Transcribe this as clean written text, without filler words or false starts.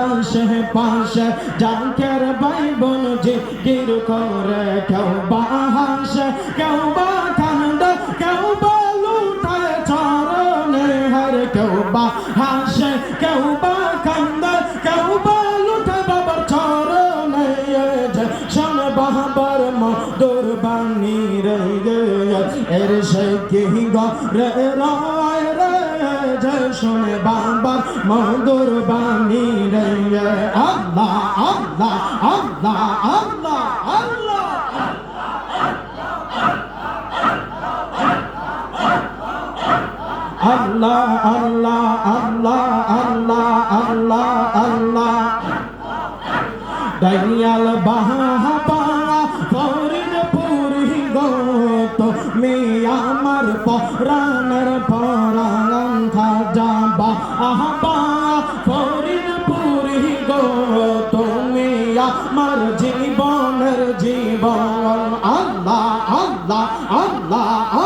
আশে পাশে জাকের ভাই বোন জিকির করে কেউ বা হাসে কেউ বা কান্দে কেউ বা লুটায় চরণে হার কেউ বা হাসে কেউ বা কান্দে কেউ বা লুটায় বাবার চরণে যে শোনে বাবার মধুর বাণী রে এর সে কি রে রায় রে যে শোনে বাবার মধুর বাণী রে আল্লাহ আল্লাহ আল্লাহ আল্লাহ আল্লাহ আল্লাহ আল্লাহ আল্লাহ আল্লাহ আল্লাহ আল্লাহ দয়াল বাবা ফরিদ পুরি গো তুমি আমার পরাণের পরাণ খাজা বাবা ফরিদ পুরি গো তুমি আমার জীবনের জীবন আল্লাহ আল্লাহ আল্লাহ